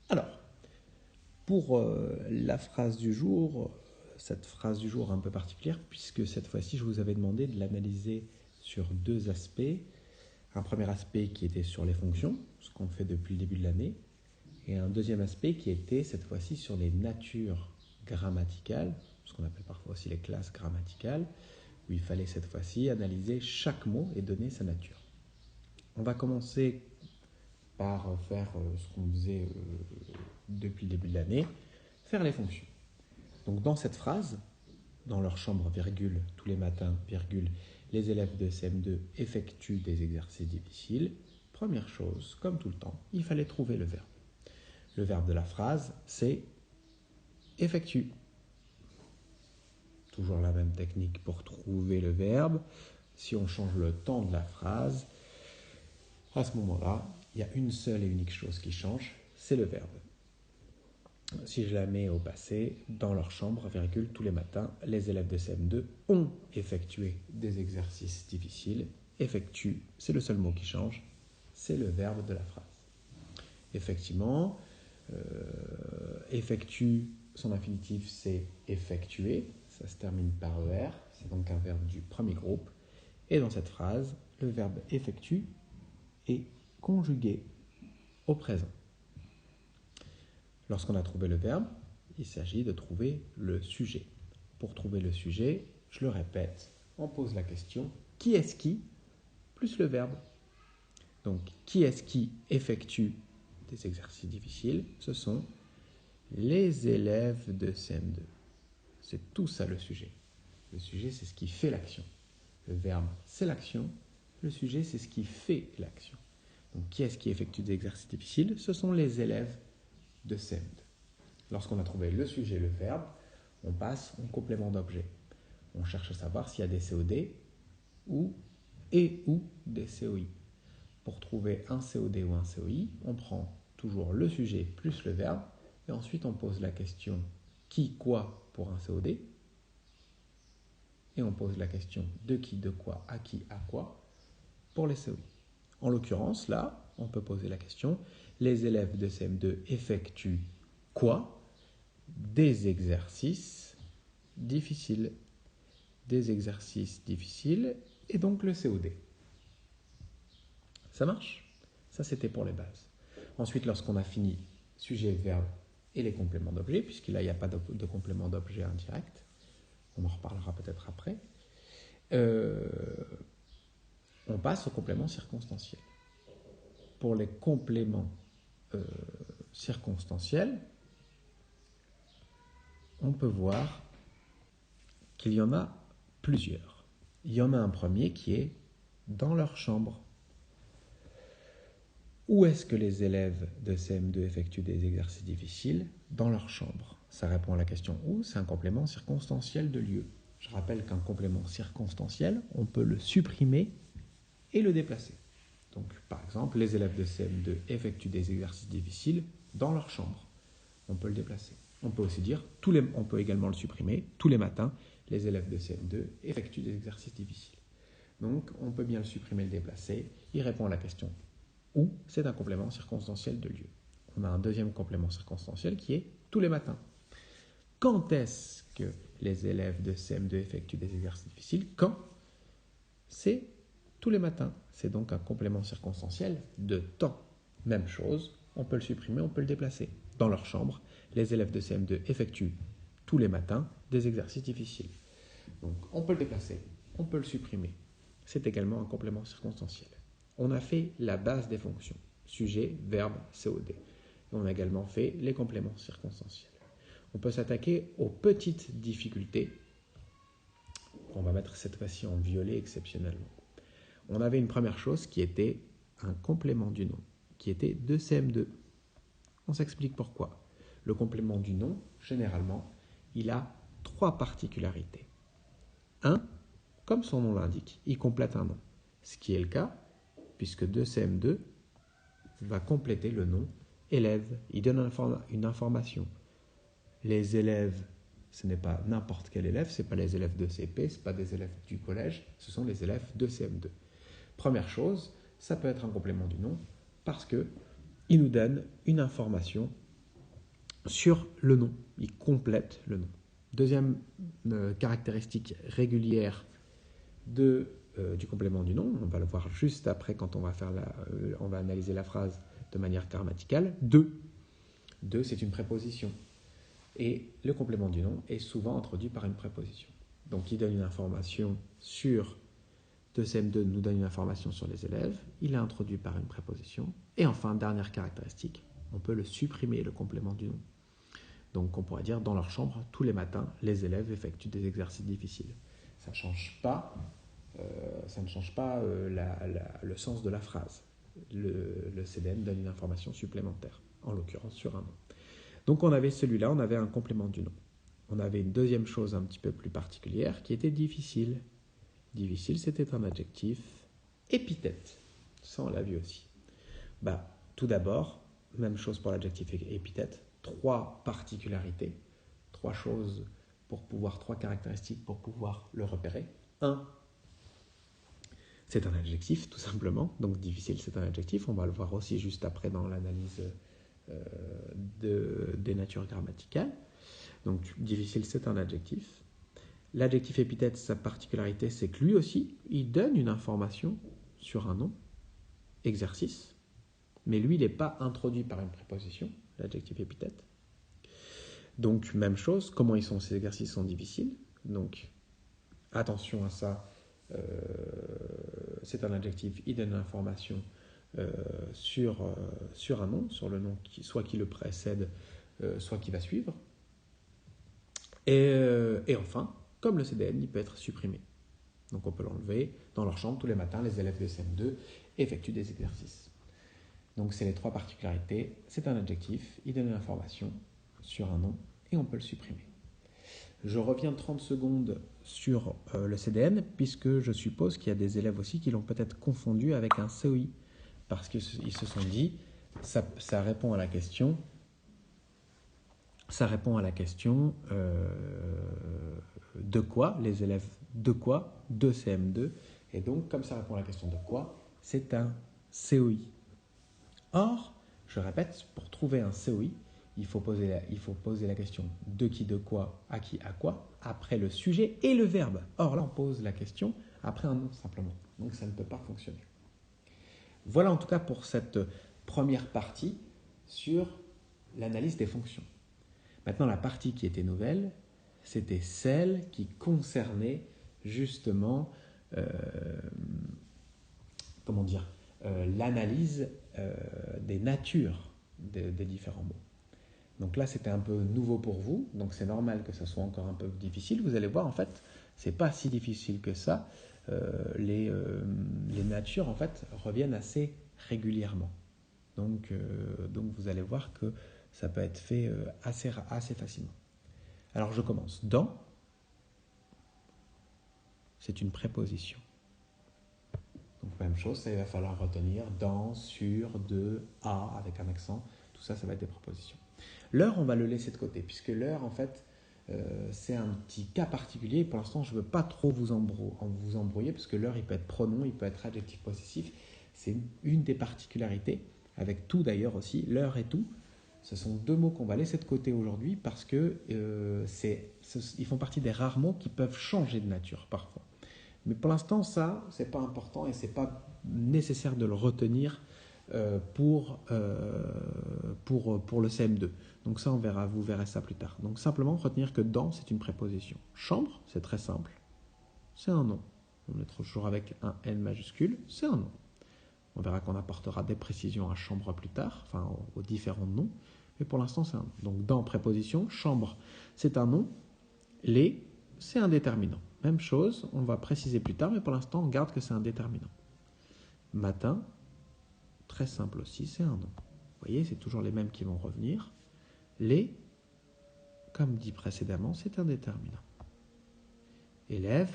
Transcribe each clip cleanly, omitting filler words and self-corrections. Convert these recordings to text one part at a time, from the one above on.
Alors, pour la phrase du jour, cette phrase du jour un peu particulière, puisque cette fois-ci, je vous avais demandé de l'analyser sur deux aspects. Un premier aspect qui était sur les fonctions, ce qu'on fait depuis le début de l'année, et un deuxième aspect qui était cette fois-ci sur les natures grammaticales, ce qu'on appelle parfois aussi les classes grammaticales, où il fallait cette fois-ci analyser chaque mot et donner sa nature. On va commencer par faire ce qu'on faisait depuis le début de l'année, faire les fonctions. Donc dans cette phrase, dans leur chambre, virgule, tous les matins, virgule, les élèves de CM2 effectuent des exercices difficiles. Première chose, comme tout le temps, il fallait trouver le verbe. Le verbe de la phrase, c'est effectue. Toujours la même technique pour trouver le verbe. Si on change le temps de la phrase, à ce moment-là, il y a une seule et unique chose qui change, c'est le verbe. Si je la mets au passé, dans leur chambre, virgule, tous les matins, les élèves de CM2 ont effectué des exercices difficiles. Effectue, c'est le seul mot qui change, c'est le verbe de la phrase. Effectivement, effectue, son infinitif, c'est effectuer. Ça se termine par ER, c'est donc un verbe du premier groupe. Et dans cette phrase, le verbe effectue est conjugué au présent. Lorsqu'on a trouvé le verbe, il s'agit de trouver le sujet. Pour trouver le sujet, je le répète, on pose la question qui est-ce qui plus le verbe. Donc, qui est-ce qui effectue des exercices difficiles? Ce sont les élèves de CM2. C'est tout ça le sujet. Le sujet, c'est ce qui fait l'action. Le verbe, c'est l'action. Le sujet, c'est ce qui fait l'action. Donc, qui est-ce qui effectue des exercices difficiles? Ce sont les élèves de CM2. Lorsqu'on a trouvé le sujet et le verbe, on passe au complément d'objet. On cherche à savoir s'il y a des COD ou des COI. Pour trouver un COD ou un COI, on prend toujours le sujet plus le verbe et ensuite on pose la question qui, quoi pour un COD et on pose la question de qui, de quoi, à qui, à quoi pour les COI. En l'occurrence, là, on peut poser la question les élèves de CM2 effectuent quoi? Des exercices difficiles. Des exercices difficiles et donc le COD. Ça marche? Ça, c'était pour les bases. Ensuite, lorsqu'on a fini sujet, verbe et les compléments d'objet, puisqu'il n'y a pas de complément d'objet indirect, on en reparlera peut-être après, on passe au complément circonstanciel. Pour les compléments circonstanciels, on peut voir qu'il y en a plusieurs. Il y en a un premier qui est dans leur chambre. Où est-ce que les élèves de CM2 effectuent des exercices difficiles? Dans leur chambre. Ça répond à la question où, c'est un complément circonstanciel de lieu. Je rappelle qu'un complément circonstanciel, on peut le supprimer et le déplacer. Donc, par exemple, les élèves de CM2 effectuent des exercices difficiles dans leur chambre. On peut le déplacer. On peut aussi dire, on peut également le supprimer, tous les matins, les élèves de CM2 effectuent des exercices difficiles. Donc, on peut bien le supprimer et le déplacer. Il répond à la question où, c'est un complément circonstanciel de lieu. On a un deuxième complément circonstanciel qui est tous les matins. Quand est-ce que les élèves de CM2 effectuent des exercices difficiles? Quand? C'est tous les matins. C'est donc un complément circonstanciel de temps. Même chose, on peut le supprimer, on peut le déplacer. Dans leur chambre, les élèves de CM2 effectuent tous les matins des exercices difficiles. Donc on peut le déplacer, on peut le supprimer. C'est également un complément circonstanciel. On a fait la base des fonctions, sujet, verbe, COD. Et on a également fait les compléments circonstanciels. On peut s'attaquer aux petites difficultés. On va mettre cette fois-ci en violet exceptionnellement. On avait une première chose qui était un complément du nom, qui était de CM2. On s'explique pourquoi. Le complément du nom, généralement, il a 3 particularités. 1, comme son nom l'indique, il complète un nom. Ce qui est le cas, puisque 2CM2 va compléter le nom élève. Il donne une information. Les élèves, ce n'est pas n'importe quel élève, ce n'est pas les élèves de CP, ce n'est pas des élèves du collège, ce sont les élèves de CM2. Première chose, ça peut être un complément du nom parce qu'il nous donne une information sur le nom. Il complète le nom. Deuxième caractéristique régulière du complément du nom, on va le voir juste après quand on va analyser la phrase de manière grammaticale. De, c'est une préposition. Et le complément du nom est souvent introduit par une préposition. Donc il donne une information sur 2CM2 nous donne une information sur les élèves, il est introduit par une préposition. Et enfin, dernière caractéristique, on peut le supprimer, le complément du nom. Donc on pourrait dire, dans leur chambre, tous les matins, les élèves effectuent des exercices difficiles. Ça ne change pas, le sens de la phrase. Le CDN donne une information supplémentaire, en l'occurrence sur un nom. Donc on avait celui-là, on avait un complément du nom. On avait une deuxième chose un petit peu plus particulière qui était difficile. Difficile, c'était un adjectif épithète. Ça, on l'a vu aussi. Tout d'abord, même chose pour l'adjectif épithète. 3 particularités, 3 choses trois caractéristiques pour pouvoir le repérer. 1, c'est un adjectif, tout simplement. Donc, difficile, c'est un adjectif. On va le voir aussi juste après dans l'analyse des natures grammaticales. Donc, difficile, c'est un adjectif. L'adjectif épithète, sa particularité, c'est que lui aussi, il donne une information sur un nom, exercice, mais lui, il n'est pas introduit par une préposition, l'adjectif épithète. Donc, même chose, comment ces exercices sont difficiles. Donc, attention à ça, c'est un adjectif, il donne une information sur un nom, sur le nom soit qui le précède, soit qui va suivre. Et enfin, comme le CDN, il peut être supprimé. Donc on peut l'enlever. Dans leur chambre, tous les matins, les élèves de CM2 effectuent des exercices. Donc c'est les 3 particularités. C'est un adjectif, il donne une information sur un nom et on peut le supprimer. Je reviens 30 secondes sur le CDN puisque je suppose qu'il y a des élèves aussi qui l'ont peut-être confondu avec un COI parce qu'ils se sont dit, ça répond à la question... Ça répond à la question de quoi, les élèves de quoi, de CM2. Et donc, comme ça répond à la question de quoi, c'est un COI. Or, je répète, pour trouver un COI, il faut poser la question de qui, de quoi, à qui, à quoi, après le sujet et le verbe. Or, là, on pose la question après un nom, simplement. Donc, ça ne peut pas fonctionner. Voilà en tout cas pour cette première partie sur l'analyse des fonctions. Maintenant, la partie qui était nouvelle, c'était celle qui concernait justement l'analyse des natures des différents mots. Donc là, c'était un peu nouveau pour vous, donc c'est normal que ça soit encore un peu difficile. Vous allez voir, en fait, c'est pas si difficile que ça. Les natures, en fait, reviennent assez régulièrement. Donc vous allez voir que ça peut être fait assez facilement. Alors je commence. Dans, c'est une préposition. Donc même chose, ça il va falloir retenir dans, sur, de, à, avec un accent. Tout ça, ça va être des prépositions. L'heure, on va le laisser de côté, puisque l'heure, en fait, c'est un petit cas particulier. Pour l'instant, je ne veux pas trop vous embrouiller, parce que l'heure, il peut être pronom, il peut être adjectif possessif. C'est une des particularités, avec tout d'ailleurs aussi, l'heure et tout. Ce sont 2 mots qu'on va laisser de côté aujourd'hui parce que ils font partie des rares mots qui peuvent changer de nature parfois. Mais pour l'instant, ça, c'est pas important et c'est pas nécessaire de le retenir pour le CM2. Donc ça, vous verrez ça plus tard. Donc simplement retenir que dans, c'est une préposition. Chambre, c'est très simple. C'est un nom. On est toujours avec un N majuscule, c'est un nom. On verra qu'on apportera des précisions à chambre plus tard, enfin aux différents noms. Mais pour l'instant, c'est un nom. Donc dans préposition, chambre, c'est un nom. Les, c'est un déterminant. Même chose, on va préciser plus tard, mais pour l'instant, on garde que c'est un déterminant. Matin, très simple aussi, c'est un nom. Vous voyez, c'est toujours les mêmes qui vont revenir. Les, comme dit précédemment, c'est un déterminant. Élève,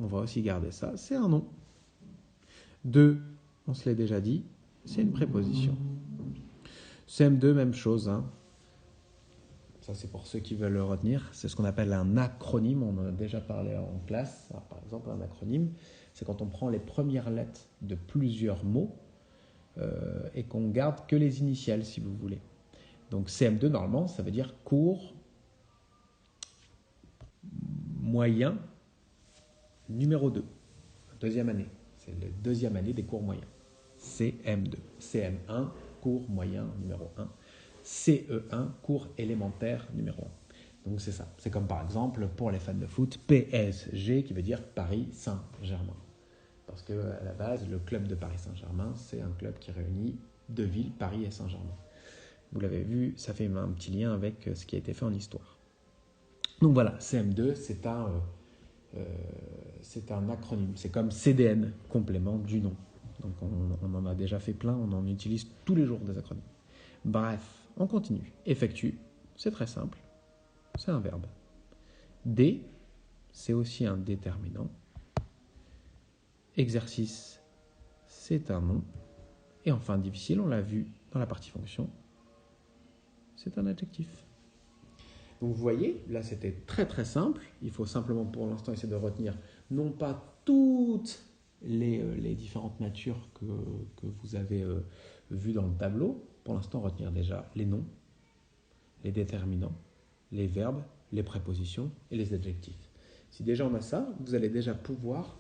on va aussi garder ça, c'est un nom. De, on se l'est déjà dit, c'est une préposition. CM2, même chose. Ça, c'est pour ceux qui veulent le retenir. C'est ce qu'on appelle un acronyme. On en a déjà parlé en classe. Alors, par exemple, un acronyme, c'est quand on prend les premières lettres de plusieurs mots et qu'on garde que les initiales, si vous voulez. Donc CM2, normalement, ça veut dire cours moyen numéro 2, deuxième année. C'est la deuxième année des cours moyens. CM2. CM1, cours moyen numéro 1. CE1, cours élémentaire numéro 1. Donc c'est ça. C'est comme par exemple pour les fans de foot, PSG qui veut dire Paris Saint-Germain. Parce qu'à la base, le club de Paris Saint-Germain, c'est un club qui réunit deux villes, Paris et Saint-Germain. Vous l'avez vu, ça fait un petit lien avec ce qui a été fait en histoire. Donc voilà, CM2, c'est un acronyme. C'est comme CDN, complément du nom. Donc on en a déjà fait plein, on en utilise tous les jours des acronymes. Bref, on continue. Effectue, c'est très simple, c'est un verbe. D, c'est aussi un déterminant. Exercice, c'est un nom. Et enfin, difficile, on l'a vu dans la partie fonction, c'est un adjectif. Donc vous voyez, là c'était très très simple. Il faut simplement pour l'instant essayer de retenir non pas toutes les différentes natures que vous avez vues dans le tableau. Pour l'instant, retenir déjà les noms, les déterminants, les verbes, les prépositions et les adjectifs. Si déjà on a ça, vous allez déjà pouvoir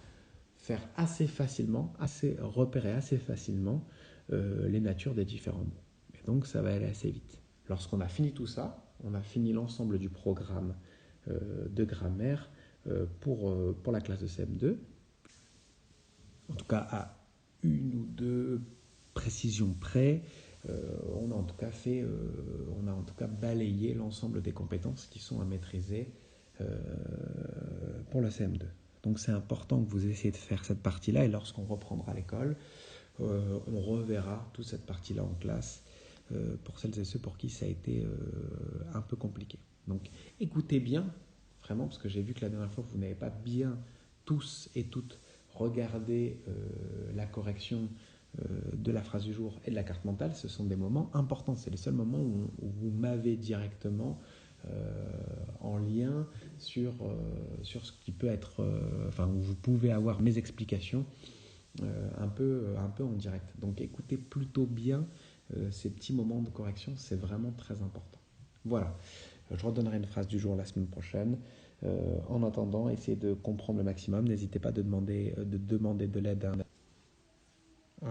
faire assez facilement, repérer assez facilement les natures des différents mots. Et donc ça va aller assez vite. Lorsqu'on a fini tout ça, on a fini l'ensemble du programme de grammaire pour la classe de CM2. En tout cas, à une ou deux précisions près, on a en tout cas balayé l'ensemble des compétences qui sont à maîtriser pour le CM2. Donc c'est important que vous essayez de faire cette partie-là et lorsqu'on reprendra l'école, on reverra toute cette partie-là en classe pour celles et ceux pour qui ça a été un peu compliqué. Donc écoutez bien, vraiment, parce que j'ai vu que la dernière fois, vous n'avez pas bien tous et toutes regardé la correction de la phrase du jour et de la carte mentale. Ce sont des moments importants. C'est les seuls moments où vous m'avez directement en lien sur ce qui peut être, où vous pouvez avoir mes explications un peu en direct. Donc écoutez plutôt bien ces petits moments de correction, c'est vraiment très important. Voilà, je redonnerai une phrase du jour la semaine prochaine. En attendant, essayez de comprendre le maximum. N'hésitez pas de demander de l'aide à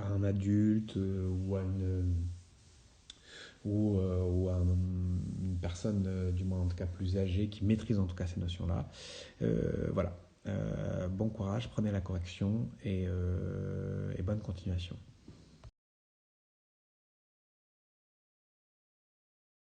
un adulte ou à une personne, du moins en tout cas plus âgée, qui maîtrise en tout cas ces notions-là. Voilà. Bon courage, prenez la correction et bonne continuation.